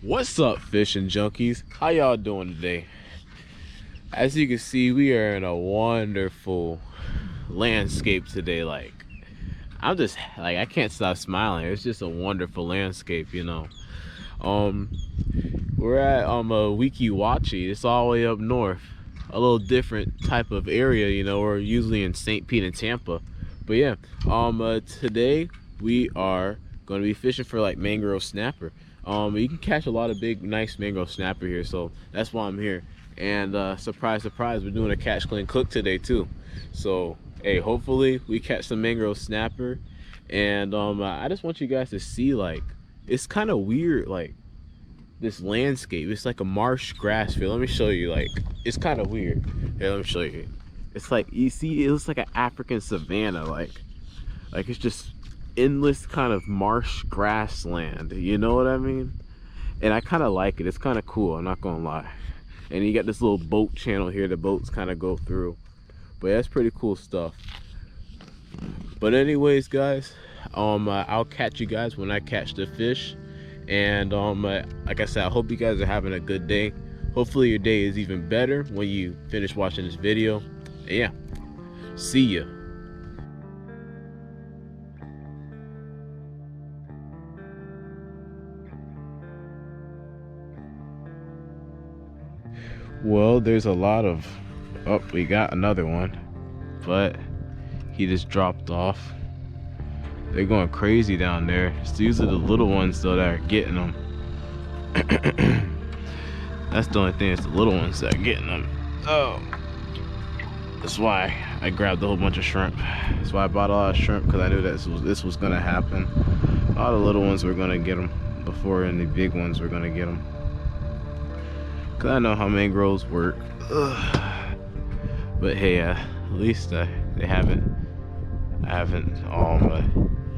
What's up, fishing junkies? How y'all doing today? As you can see, we are in a wonderful landscape today. I'm just I can't stop smiling. It's just a wonderful landscape, you know. We're at a Wiki Wachi. It's all the way up north, a little different type of area, you know. We're usually in St. Pete and Tampa, but yeah. Today we are going to be fishing for like mangrove snapper. You can catch a lot of big, nice mangrove snapper here, so that's why I'm here. And surprise, surprise, we're doing a catch, clean, cook today too. So hey, hopefully we catch some mangrove snapper. And I just want you guys to see, like, it's kind of weird, like this landscape. It's like a marsh grass field. Let me show you. Like, it's kind of weird. Here, let me show you. It's like, you see, it looks like an African savanna. Like it's just endless kind of marsh grassland, you know what I mean? And I kind of like it. It's kind of cool, I'm not gonna lie. And you got this little boat channel here, the boats kind of go through, but that's pretty cool stuff. But anyways, guys, I'll catch you guys when I catch the fish. And like I said, I hope you guys are having a good day. Hopefully your day is even better when you finish watching this video. And yeah, see ya. Well, there's a lot of, oh, we got another one, but he just dropped off. They're going crazy down there. These are the little ones though that are getting them. That's the only thing, it's the little ones that are getting them. Oh, that's why I grabbed a whole bunch of shrimp. That's why I bought a lot of shrimp, because I knew that this was gonna happen. A lot of little ones were gonna get them before, and the big ones were gonna get them. Cause I know how mangroves work. Ugh. But hey, at least I haven't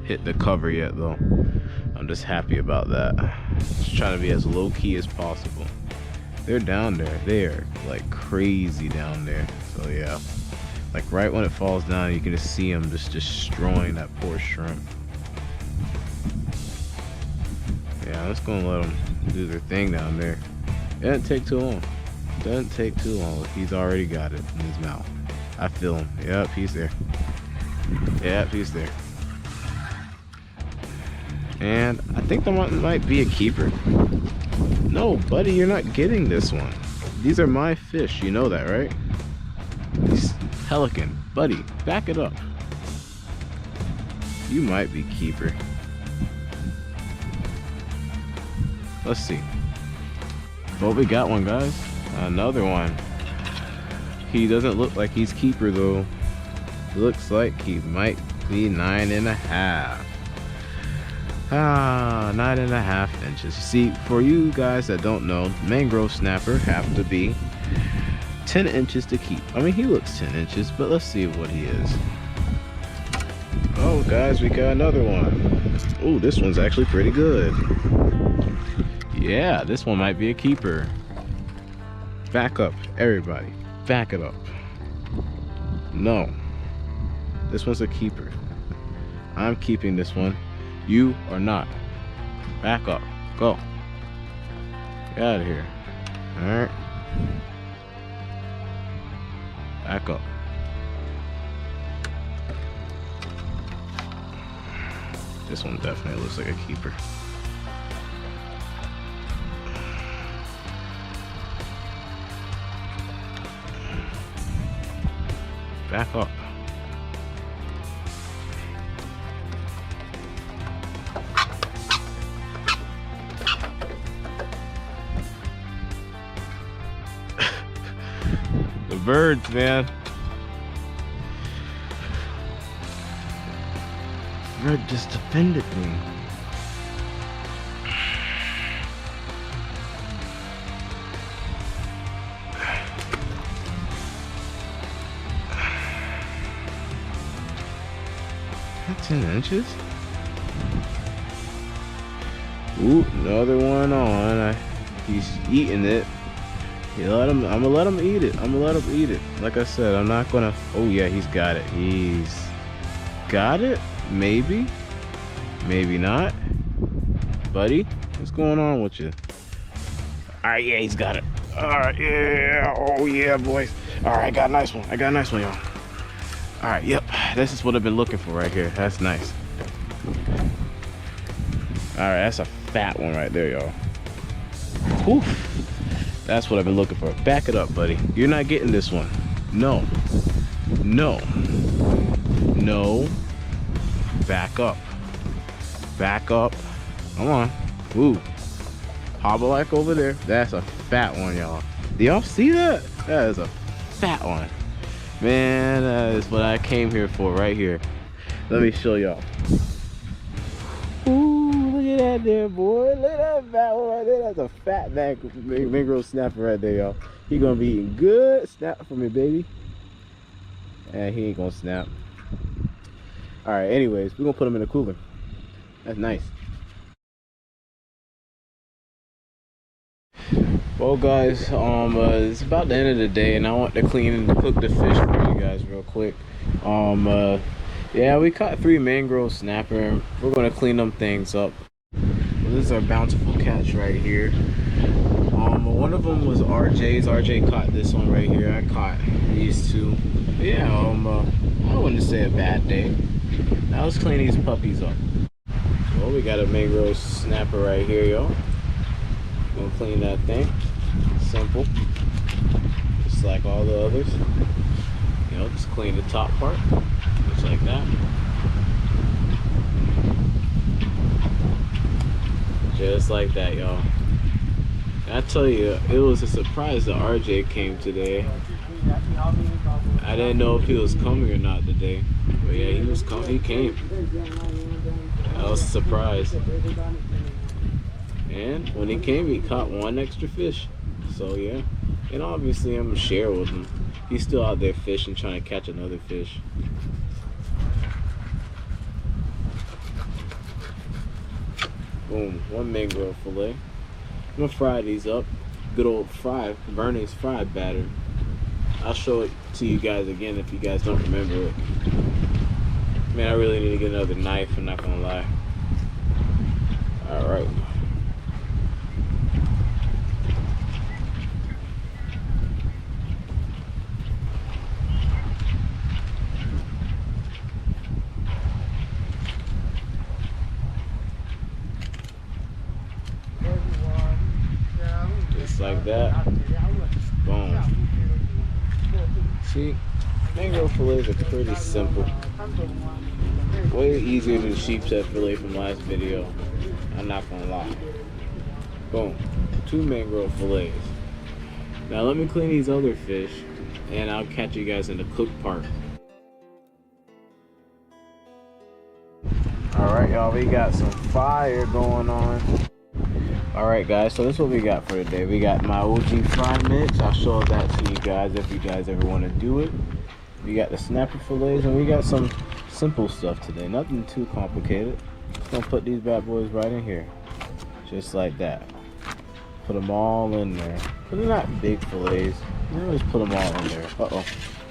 hit the cover yet though. I'm just happy about that. Just trying to be as low key as possible. They're down there. They are like crazy down there. So yeah, like right when it falls down, you can just see them just destroying that poor shrimp. Yeah, I'm just gonna let them do their thing down there. It doesn't take too long. It doesn't take too long. He's already got it in his mouth. I feel him. Yep, he's there. Yep, he's there. And I think the one might be a keeper. No, buddy, you're not getting this one. These are my fish. You know that, right? He's pelican. Buddy, back it up. You might be keeper. Let's see. Oh, we got one, guys. Another one. He doesn't look like he's keeper though. Looks like he might be 9.5. 9.5 inches. See, for you guys that don't know, mangrove snapper have to be 10 inches to keep. I mean, he looks 10 inches, but let's see what he is. Oh, guys, we got another one. Oh, this one's actually pretty good. Yeah, this one might be a keeper. Back up, everybody. Back it up. No. This one's a keeper. I'm keeping this one. You are not. Back up. Go. Get out of here. Alright. Back up. This one definitely looks like a keeper. Back up. The birds, man. Bird just offended me. That's 10 inches? Ooh, another one on. He's eating it. I'm gonna let him eat it. I'm gonna let him eat it. Like I said, I'm not gonna. Oh yeah, he's got it. He's got it. Maybe. Maybe not. Buddy, what's going on with you? All right, yeah, he's got it. All right, yeah. Oh, yeah, boys. All right, I got a nice one. I got a nice one, y'all. All right, yep. This is what I've been looking for right here. That's nice. All right, that's a fat one right there, y'all. Whew. That's what I've been looking for. Back it up, buddy. You're not getting this one. No. No. No. Back up. Back up. Come on. Ooh. Hobble like over there. That's a fat one, y'all. Do y'all see that? That is a fat one. Man, that is what I came here for right here. Let me show y'all. Ooh, look at that there, boy. Look at that fat one right there. That's a fat mangrove snapper right there, y'all. He gonna be eating good. Snap for me, baby. And he ain't gonna snap. All right, anyways, we're gonna put him in the cooler. That's nice. Well, guys, it's about the end of the day, and I want to clean and cook the fish for you guys real quick. Yeah, we caught 3 mangrove snapper, and we're gonna clean them things up. Well, this is our bountiful catch right here. One of them was RJ's. RJ caught this one right here. I caught these 2. But yeah, I wouldn't say a bad day. Now let's clean these puppies up. Well, we got a mangrove snapper right here, y'all. Gonna clean that thing. Simple, just like all the others. You know, just clean the top part, just like that. Just like that, y'all. I tell you, it was a surprise that RJ came today. I didn't know if he was coming or not today, but yeah, he was coming. He came. That was a surprise. And when he came, he caught 1 extra fish. So yeah, and obviously I'm gonna share with him. He's still out there fishing, trying to catch another fish. Boom, 1 mangrove fillet. I'm gonna fry these up. Good old Vernay's fried batter. I'll show it to you guys again if you guys don't remember it. Man, I really need to get another knife, I'm not gonna lie. All right. Like that. Boom. See, mangrove fillets are pretty simple. Way easier than sheep's head fillet from last video. I'm not gonna lie. Boom. 2 mangrove fillets. Now let me clean these other fish, and I'll catch you guys in the cooked part. All right, y'all. We got some fire going on. Alright guys, so this is what we got for today. We got my OG fry mix. I'll show that to you guys if you guys ever want to do it. We got the snapper fillets, and we got some simple stuff today. Nothing too complicated. Just gonna put these bad boys right in here. Just like that. Put them all in there. But they're not big fillets. Just put them all in there. Uh-oh.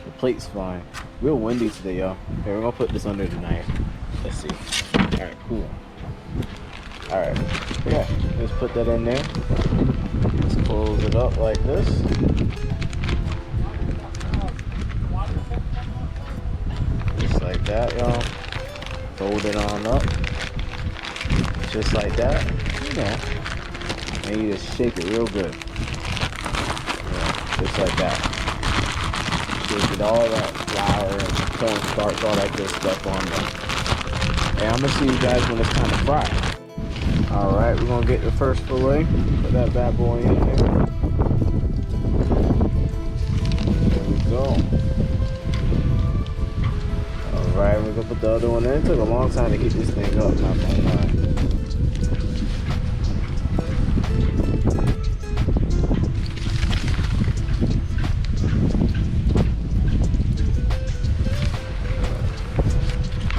The plate's fine. Real windy today, y'all. Okay, we're gonna put this under the knife. Let's see. Alright, cool. Alright, yeah, let's put that in there. Let's close it up like this. Just like that, y'all. Fold it on up. Just like that. You know. And you just shake it real good. Yeah, just like that. Shake it all that flour and cornstarch, all that good stuff on there. And I'm gonna see you guys when it's time to fry. Alright, we're gonna get the first fillet. Put that bad boy in there. There we go. Alright, we're gonna put the other one in. It took a long time to heat this thing up, not gonna lie.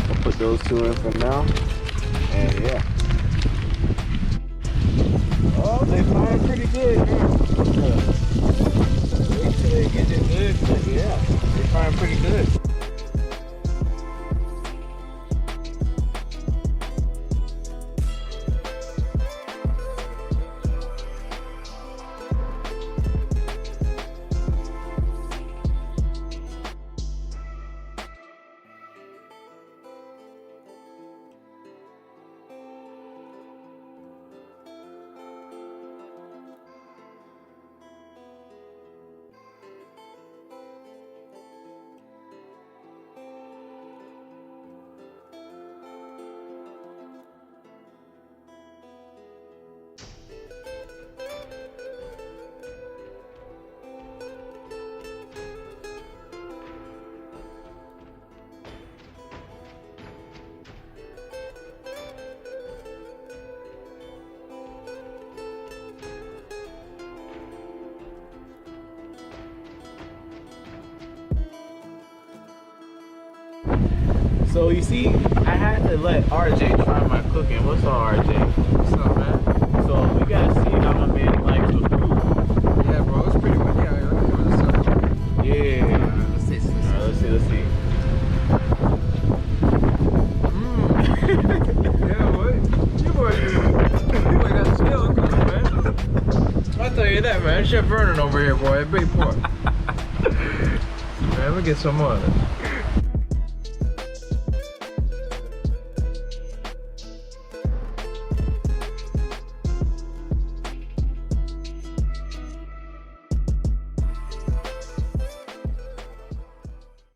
I'll put those 2 in for now. And yeah. Oh, they frying pretty good, man. Wait till they get it good, but yeah, they frying pretty good. So you see, I had to let RJ try my cooking. What's up, RJ? What's up, man? So we gotta see how my man likes the food. Yeah, bro, it's pretty much. Yeah, let me give it a second. Yeah. Let's see. Alright, let's see. Yeah, boy. You boy got the skills cooking, man. I tell you that, man. Chef Vernon over here, boy. Big part. Man, we get some more of it.